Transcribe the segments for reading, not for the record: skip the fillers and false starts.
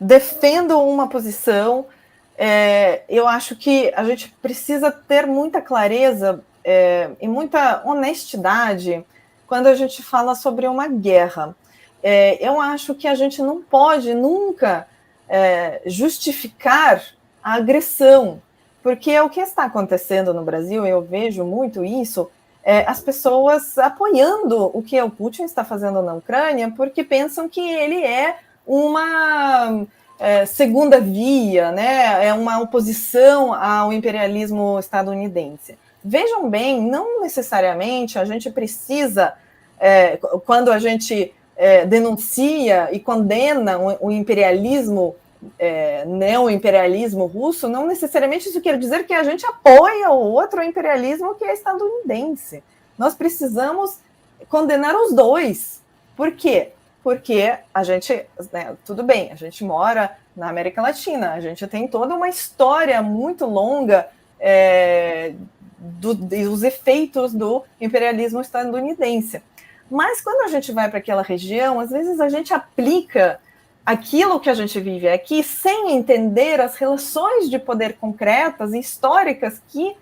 defendo uma posição. Eu acho que a gente precisa ter muita clareza e muita honestidade quando a gente fala sobre uma guerra. Eu acho que a gente não pode nunca justificar a agressão, porque o que está acontecendo no Brasil, eu vejo muito isso, as pessoas apoiando o que o Putin está fazendo na Ucrânia, porque pensam que ele é uma segunda via, né? É uma oposição ao imperialismo estadunidense. Vejam bem, não necessariamente a gente precisa, quando a gente denuncia e condena o imperialismo, neo-imperialismo russo, não necessariamente isso quer dizer que a gente apoia o outro imperialismo que é estadunidense. Nós precisamos condenar os dois. Por quê? Porque a gente, tudo bem, a gente mora na América Latina, a gente tem toda uma história muito longa dos efeitos do imperialismo estadunidense. Mas quando a gente vai para aquela região, às vezes a gente aplica aquilo que a gente vive aqui sem entender as relações de poder concretas e históricas que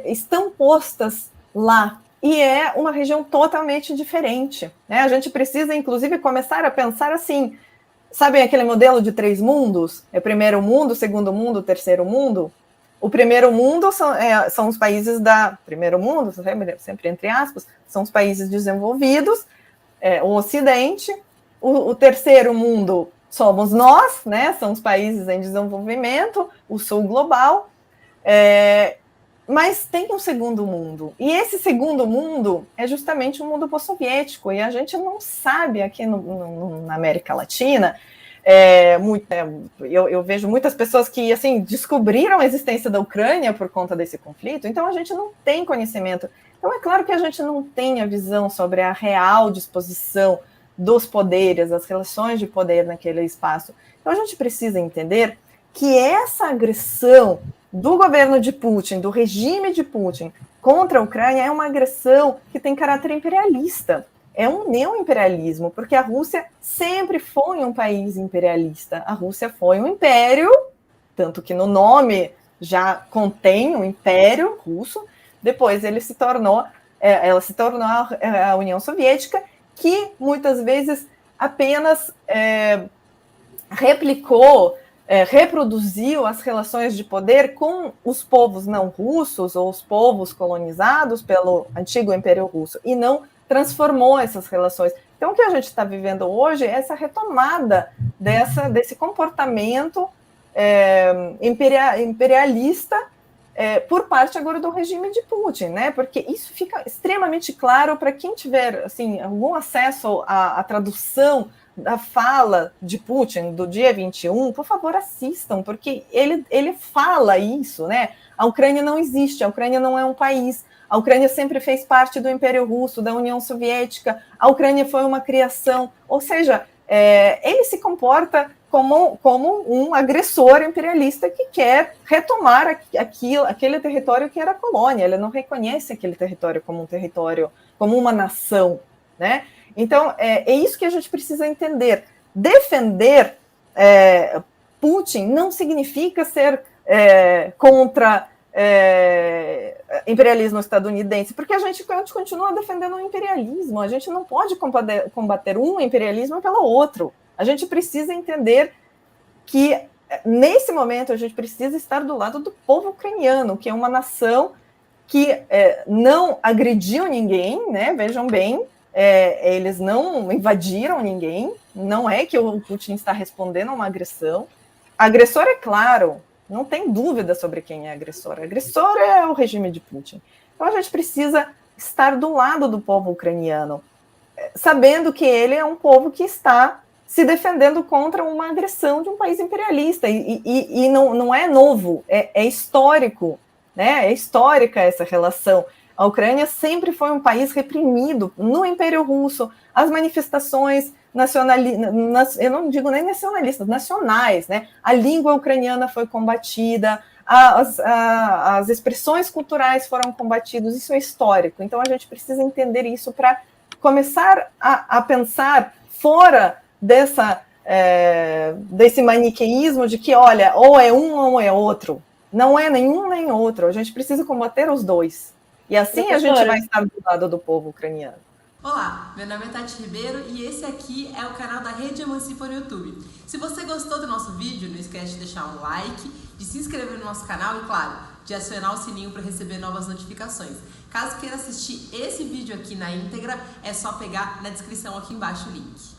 estão postas lá. E é uma região totalmente diferente, né? A gente precisa, inclusive, começar a pensar assim, sabem aquele modelo de 3 mundos? É primeiro mundo, segundo mundo, terceiro mundo? O primeiro mundo são os países primeiro mundo, sempre entre aspas, são os países desenvolvidos, o Ocidente. O terceiro mundo somos nós, né? São os países em desenvolvimento, o Sul global. Mas tem um segundo mundo. E esse segundo mundo é justamente o mundo pós-soviético. E a gente não sabe aqui na América Latina. Eu vejo muitas pessoas que assim descobriram a existência da Ucrânia por conta desse conflito, então a gente não tem conhecimento. Então é claro que a gente não tem a visão sobre a real disposição dos poderes, as relações de poder naquele espaço. Então a gente precisa entender que essa agressão do governo de Putin, do regime de Putin contra a Ucrânia é uma agressão que tem caráter imperialista. É um neo-imperialismo, porque a Rússia sempre foi um país imperialista. A Rússia foi um império, tanto que no nome já contém o Império Russo. Depois ela se tornou a União Soviética, que muitas vezes apenas reproduziu as relações de poder com os povos não russos ou os povos colonizados pelo antigo Império Russo, e não transformou essas relações. Então, o que a gente está vivendo hoje é essa retomada desse comportamento imperialista por parte agora do regime de Putin, né? Porque isso fica extremamente claro para quem tiver assim, algum acesso à tradução da fala de Putin do dia 21, por favor, assistam, porque ele fala isso, né? A Ucrânia não existe, a Ucrânia não é um país, a Ucrânia sempre fez parte do Império Russo, da União Soviética, a Ucrânia foi uma criação, ou seja, ele se comporta como um agressor imperialista que quer retomar aquele território que era colônia, ele não reconhece aquele território como um território, como uma nação, né? Então, é isso que a gente precisa entender. Defender Putin não significa ser contra imperialismo estadunidense, porque a gente continua defendendo o imperialismo. A gente não pode combater um imperialismo pelo outro. A gente precisa entender que, nesse momento, a gente precisa estar do lado do povo ucraniano, que é uma nação que não agrediu ninguém, né? Vejam bem, eles não invadiram ninguém, não é que o Putin está respondendo a uma agressão. Agressor é claro, não tem dúvida sobre quem é agressor. Agressor é o regime de Putin. Então a gente precisa estar do lado do povo ucraniano, sabendo que ele é um povo que está se defendendo contra uma agressão de um país imperialista. E não é novo, é histórico, né? É histórica essa relação. A Ucrânia sempre foi um país reprimido no Império Russo. As manifestações nacionalistas, eu não digo nem nacionalistas, nacionais, né? A língua ucraniana foi combatida, as expressões culturais foram combatidas, isso é histórico. Então a gente precisa entender isso para começar a pensar fora dessa desse maniqueísmo de que, olha, ou é um ou é outro. Não é nenhum nem outro. A gente precisa combater os dois. E assim a gente vai estar do lado do povo ucraniano. Olá, meu nome é Tati Ribeiro e esse aqui é o canal da Rede Emancipa no YouTube. Se você gostou do nosso vídeo, não esquece de deixar um like, de se inscrever no nosso canal e, claro, de acionar o sininho para receber novas notificações. Caso queira assistir esse vídeo aqui na íntegra, é só pegar na descrição aqui embaixo o link.